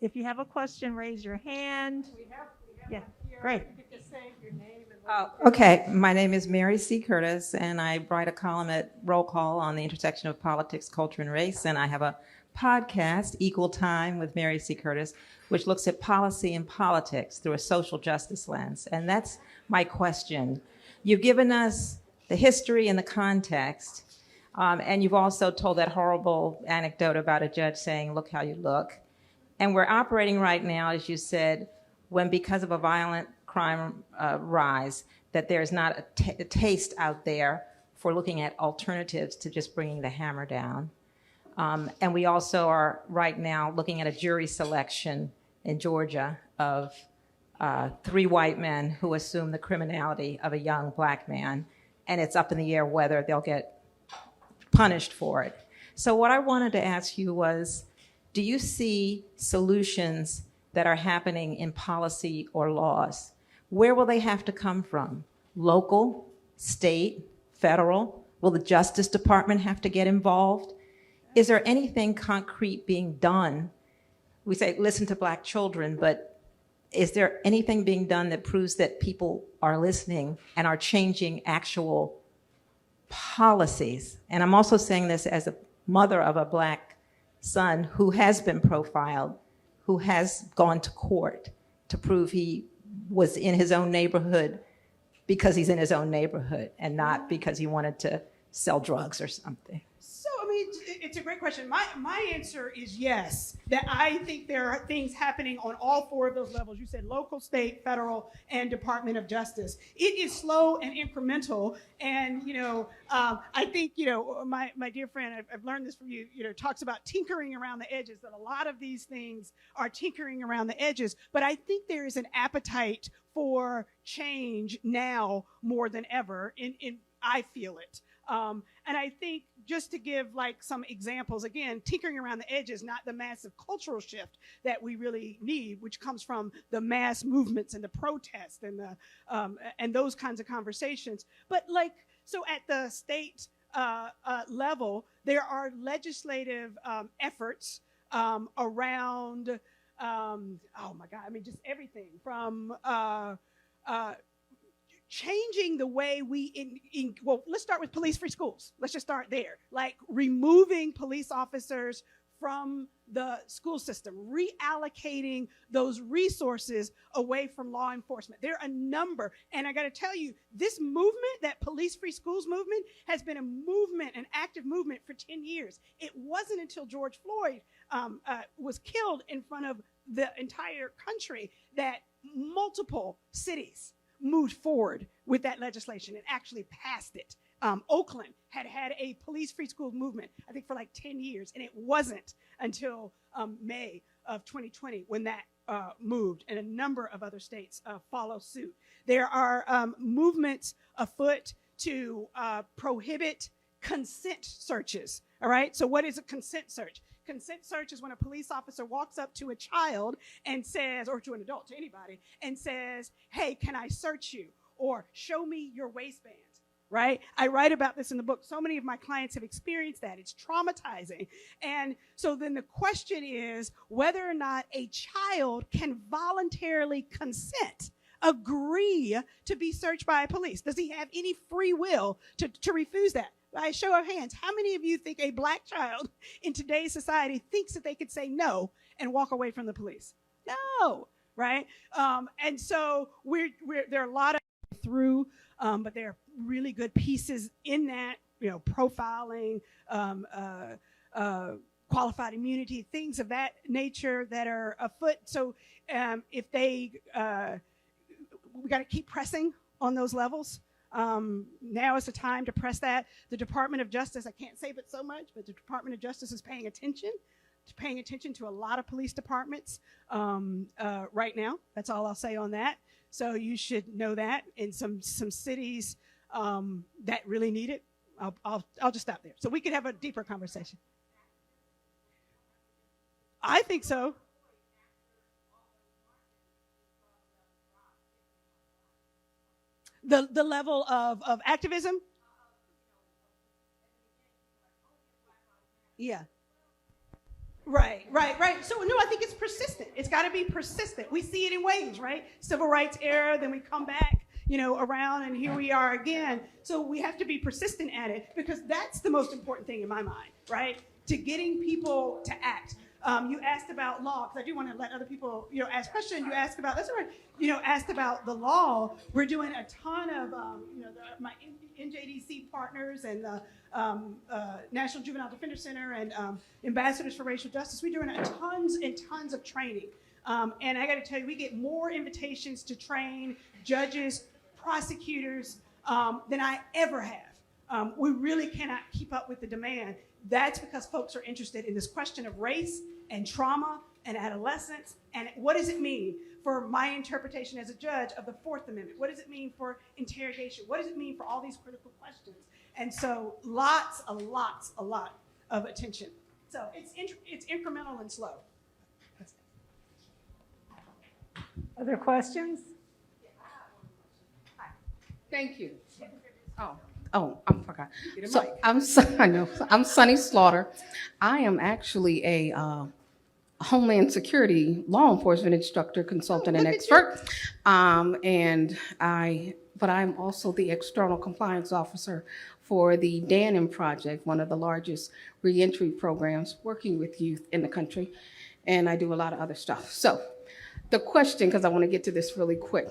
If you have a question, raise your hand. We have Yeah, here. great. You could just say your name and Okay, my name is Mary C. Curtis, and I write a column at Roll Call on the intersection of politics, culture, and race. And I have a podcast, Equal Time with Mary C. Curtis, which looks at policy and politics through a social justice lens. And that's my question. You've given us the history and the context, and you've also told that horrible anecdote about a judge saying, "Look how you look." And we're operating right now, as you said, when because of a violent crime rise, that there's not a taste out there for looking at alternatives to just bringing the hammer down. And we also are right now looking at a jury selection in Georgia of 3 white men who assume the criminality of a young black man, and it's up in the air whether they'll get punished for it. So what I wanted to ask you was, do you see solutions that are happening in policy or laws? Where will they have to come from? Local, state, federal? Will the Justice Department have to get involved? Is there anything concrete being done? We say listen to black children, but is there anything being done that proves that people are listening and are changing actual policies? And I'm also saying this as a mother of a black son who has been profiled, who has gone to court to prove he was in his own neighborhood because he's in his own neighborhood and not because he wanted to sell drugs or something. So, I mean, it's a great question. My answer is yes, that I think there are things happening on all 4 of those levels. You said local, state, federal, and Department of Justice. It is slow and incremental. And, I think, my dear friend, I've learned this from you, talks about tinkering around the edges, that a lot of these things are tinkering around the edges. But I think there is an appetite for change now more than ever. I feel it. And I think just to give some examples, again, tinkering around the edges, not the massive cultural shift that we really need, which comes from the mass movements and the protests and and those kinds of conversations. But so at the state level, there are legislative efforts around, oh my God, I mean, just everything from changing the way well, let's start with police-free schools. Let's just start there. Removing police officers from the school system, reallocating those resources away from law enforcement. There are a number, and I got to tell you, this movement, that police-free schools movement, has been a movement, an active movement for 10 years. It wasn't until George Floyd was killed in front of the entire country that multiple cities moved forward with that legislation and actually passed it. Oakland had a police-free schools movement, I think, for 10 years, and it wasn't until May of 2020 when that moved, and a number of other states follow suit. There are movements afoot to prohibit consent searches, all right? So what is a consent search? Consent search is when a police officer walks up to a child and says, or to an adult, to anybody, and says, "Hey, can I search you?" Or "Show me your waistband," right? I write about this in the book. So many of my clients have experienced that. It's traumatizing. And so then the question is whether or not a child can voluntarily consent, agree to be searched by police. Does he have any free will to refuse that? By a show of hands, how many of you think a black child in today's society thinks that they could say no and walk away from the police? No, right? And so there are a lot of through, but there are really good pieces in that, profiling, qualified immunity, things of that nature that are afoot. So if we got to keep pressing on those levels. Now is the time to press that. The Department of Justice, I can't say it so much, but the Department of Justice is paying attention to a lot of police departments right now. That's all I'll say on that. So you should know that in some cities that really need it. I'll just stop there. So we could have a deeper conversation. I think so. The level of activism. Yeah. Right. So no, I think it's persistent. It's got to be persistent. We see it in waves, right? Civil rights era, then we come back, around, and here we are again. So we have to be persistent at it, because that's the most important thing in my mind, right? To getting people to act. You asked about law, because I do want to let other people, ask questions. You asked about, that's all right, asked about the law. We're doing a ton of, my NJDC partners and the National Juvenile Defender Center and Ambassadors for Racial Justice. We're doing tons and tons of training. And I got to tell you, we get more invitations to train judges, prosecutors than I ever have. We really cannot keep up with the demand. That's because folks are interested in this question of race and trauma and adolescence, and what does it mean for my interpretation as a judge of the Fourth Amendment? What does it mean for interrogation? What does it mean for all these critical questions? And so a lot of attention. So it's incremental and slow. Other questions? Thank you. I forgot. So I'm Sonia Slaughter. I am actually a Homeland Security law enforcement instructor, consultant, and expert. But I'm also the external compliance officer for the Dannon Project, one of the largest reentry programs working with youth in the country. And I do a lot of other stuff. So the question, because I want to get to this really quick.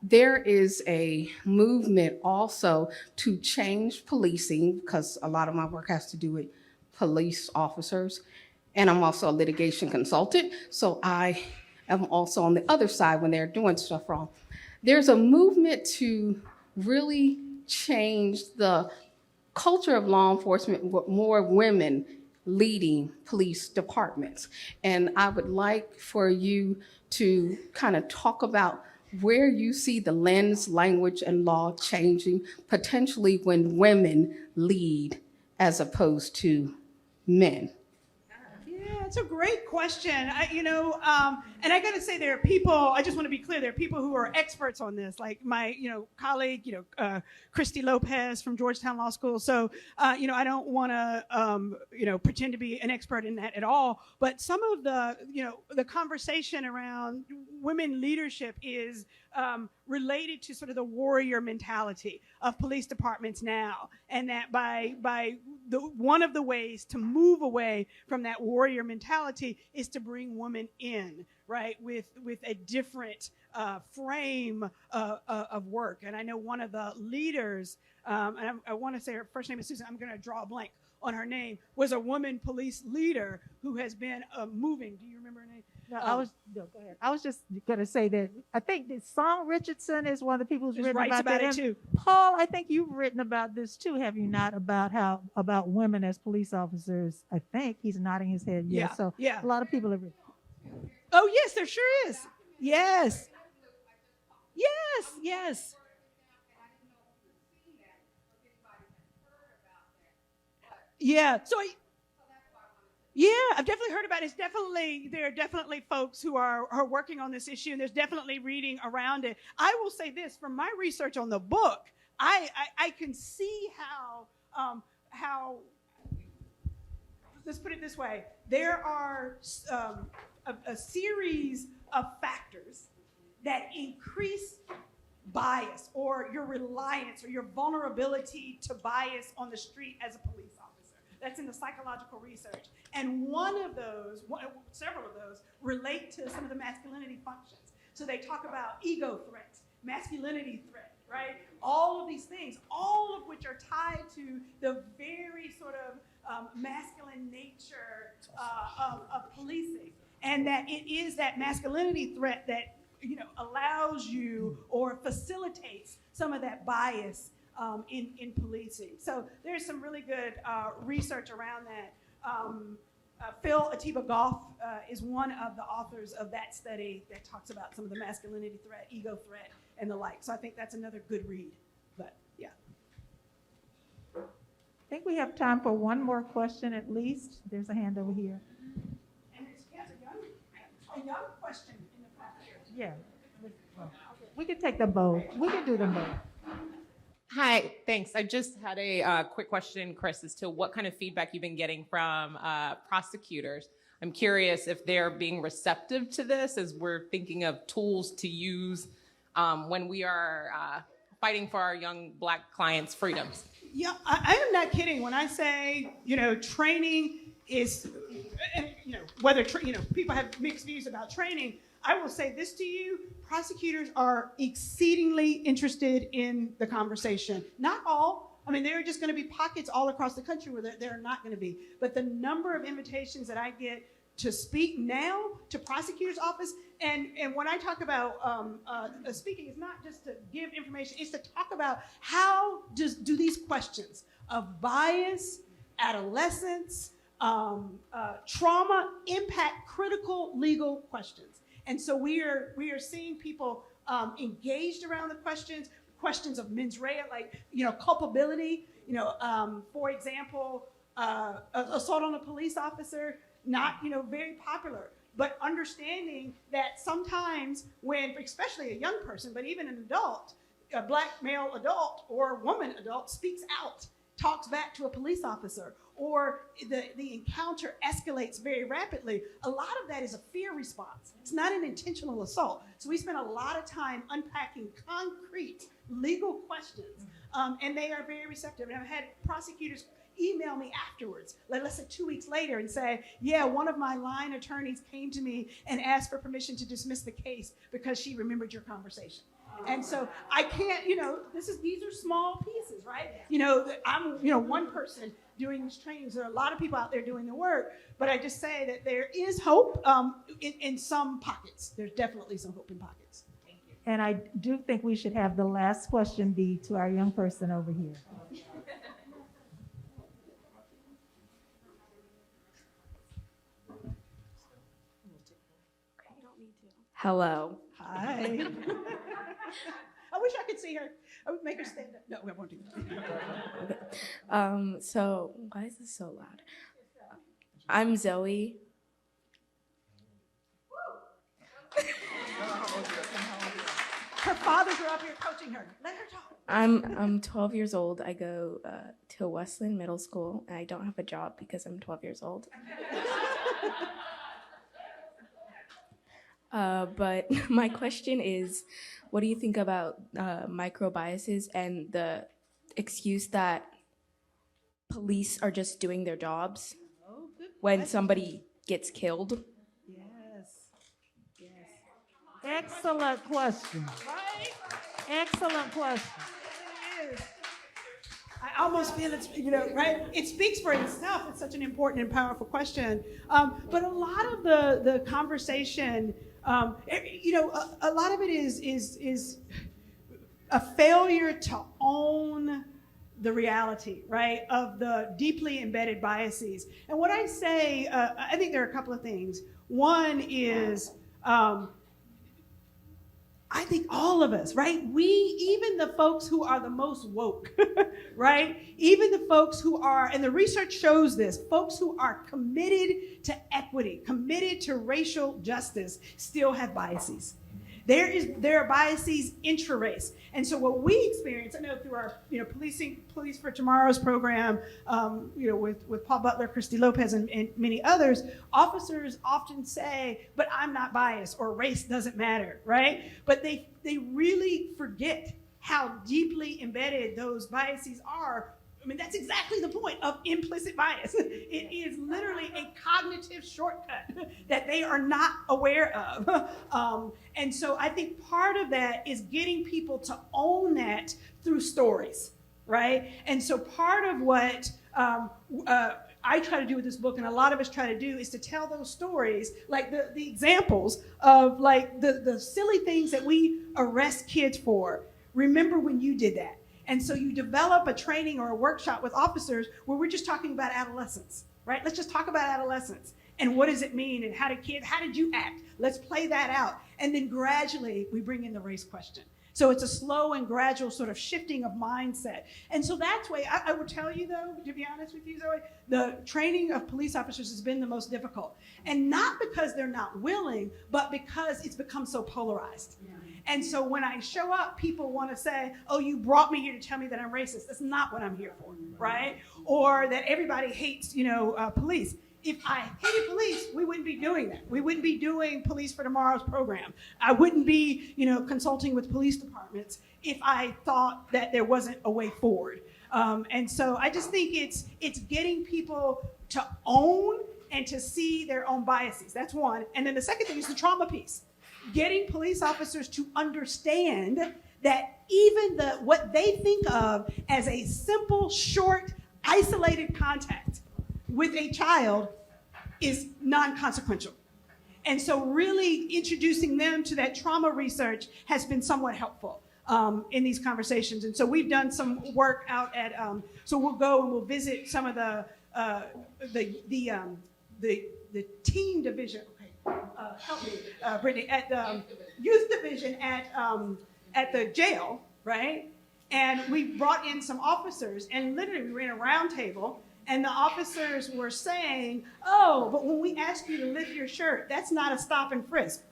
There is a movement also to change policing, because a lot of my work has to do with police officers. And I'm also a litigation consultant. So I am also on the other side when they're doing stuff wrong. There's a movement to really change the culture of law enforcement with more women leading police departments. And I would like for you to kind of talk about where you see the lens, language, and law changing potentially when women lead as opposed to men. Yeah, it's a great question. And I got to say, there are people, I just want to be clear, there are people who are experts on this, like my, colleague, Christy Lopez from Georgetown Law School. So, I don't want to, pretend to be an expert in that at all. But some of the, the conversation around women leadership is related to sort of the warrior mentality of police departments now, and that by one of the ways to move away from that warrior mentality is to bring women in, right, with a different frame of work. And I know one of the leaders, and I want to say her first name is Susan, I'm going to draw a blank on her name, was a woman police leader who has been moving. Do you remember her name? No, go ahead. I was just going to say that I think that Song Richardson is one of the people who's written about it too. Paul, I think you've written about this too, have you not? About women as police officers. I think he's nodding his head. Yes. Yeah, So yeah. a lot of people have written. Oh, yes, there sure is. Yes. Yeah. I've definitely heard about it. There are definitely folks who are working on this issue, and there's definitely reading around it. I will say this, from my research on the book, I can see how let's put it this way, there are a series of factors that increase bias or your reliance or your vulnerability to bias on the street as a police officer. That's in the psychological research. And several of those relate to some of the masculinity functions. So they talk about ego threats, masculinity threat, right? All of these things, all of which are tied to the very sort of masculine nature of policing. And that it is that masculinity threat that allows you or facilitates some of that bias in policing. So there's some really good research around that. Phil Atiba Goff is one of the authors of that study that talks about some of the masculinity threat, ego threat, and the like. So I think that's another good read. But yeah. I think we have time for one more question at least. There's a hand over here. And it's a young question in the back here. Yeah. We can take them both. We can do them both. Hi, thanks. I just had a quick question, Kris, as to what kind of feedback you've been getting from prosecutors. I'm curious if they're being receptive to this as we're thinking of tools to use when we are fighting for our young Black clients' freedoms. Yeah, I am not kidding when I say, training is, whether, people have mixed views about training. I will say this to you, prosecutors are exceedingly interested in the conversation. Not all. I mean, there are just going to be pockets all across the country where there are not going to be. But the number of invitations that I get to speak now to prosecutor's office, and when I talk about speaking, it's not just to give information, it's to talk about how do these questions of bias, adolescence, trauma impact critical legal questions. And so we are seeing people engaged around the questions of mens rea, like culpability. For example, assault on a police officer, not very popular, but understanding that sometimes when, especially a young person, but even an adult, a Black male adult or woman adult speaks out, talks back to a police officer, or the encounter escalates very rapidly, a lot of that is a fear response. It's not an intentional assault. So we spend a lot of time unpacking concrete legal questions, and they are very receptive. And I've had prosecutors email me afterwards, let's say 2 weeks later, and say, yeah, one of my line attorneys came to me and asked for permission to dismiss the case because she remembered your conversation. And so I can't, these are small pieces, right? I'm, one person doing these trainings. There are a lot of people out there doing the work, but I just say that there is hope in some pockets. There's definitely some hope in pockets. Thank you. And I do think we should have the last question be to our young person over here. Hello. Hi. I wish I could see her. I would make her stand up. No, I won't do that. So why is this so loud? I'm Zoe. Her fathers are up here coaching her. Let her talk. I'm 12 years old. I go to Westland Middle School, and I don't have a job because I'm 12 years old. But my question is, what do you think about microbiases and the excuse that police are just doing their jobs when somebody gets killed? Yes. Yes. Excellent question. Right? Excellent question. It is. I almost feel it's, right? It speaks for itself. It's such an important and powerful question. But a lot of the conversation, a lot of it is a failure to own the reality, right, of the deeply embedded biases. And what I say, I think there are a couple of things. One is, I think all of us, right? Even the folks who are the most woke, right? Even the folks who are, and the research shows this, folks who are committed to equity, committed to racial justice, still have biases. There are biases intra-race. And so what we experience, I know through our, Police for Tomorrow's program, with Paul Butler, Christy Lopez, and many others, officers often say, but I'm not biased, or race doesn't matter, right? But they really forget how deeply embedded those biases are. I mean, that's exactly the point of implicit bias. It is literally a cognitive shortcut that they are not aware of. And so I think part of that is getting people to own that through stories, right? And so part of what I I try to do with this book, and a lot of us try to do, is to tell those stories, like the examples of like the silly things that we arrest kids for. Remember when you did that. And so you develop a training or a workshop with officers where we're just talking about adolescence, right? Let's just talk about adolescence. And what does it mean? And how did you act? Let's play that out. And then gradually we bring in the race question. So it's a slow and gradual sort of shifting of mindset. And so that's why I would tell you, though, to be honest with you, Zoe, the training of police officers has been the most difficult. And not because they're not willing, but because it's become so polarized. Yeah. And so when I show up, people want to say, oh, you brought me here to tell me that I'm racist. That's not what I'm here for, right? Or that everybody hates, police. If I hated police, we wouldn't be doing that. We wouldn't be doing Police for Tomorrow's program. I wouldn't be, consulting with police departments if I thought that there wasn't a way forward. And so I just think it's getting people to own and to see their own biases. That's one. And then the second thing is the trauma piece. Getting police officers to understand that even what they think of as a simple, short, isolated contact with a child is non-consequential. And so really introducing them to that trauma research has been somewhat helpful in these conversations. And so we've done some work out at, so we'll go and we'll visit some of the teen division, help me, Brittany, at the youth division at the jail, right? And we brought in some officers, and literally we were in a round table, and the officers were saying, oh, but when we ask you to lift your shirt, that's not a stop and frisk.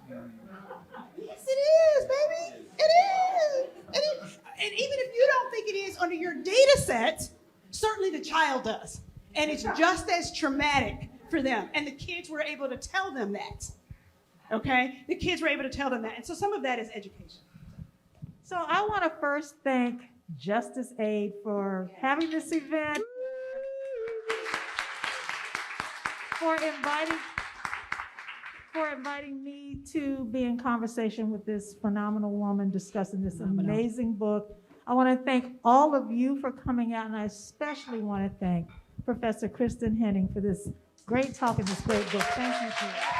Yes, it is, baby. It is. It is. And even if you don't think it is under your data set, certainly the child does. And it's just as traumatic for them. And the kids were able to tell them that. Okay? The kids were able to tell them that. And so some of that is education. So I want to first thank JusticeAid for having this event, for inviting me to be in conversation with this phenomenal woman discussing this amazing book. I want to thank all of you for coming out, and I especially want to thank Professor Kris Henning for this great talk and this great book. Thank you.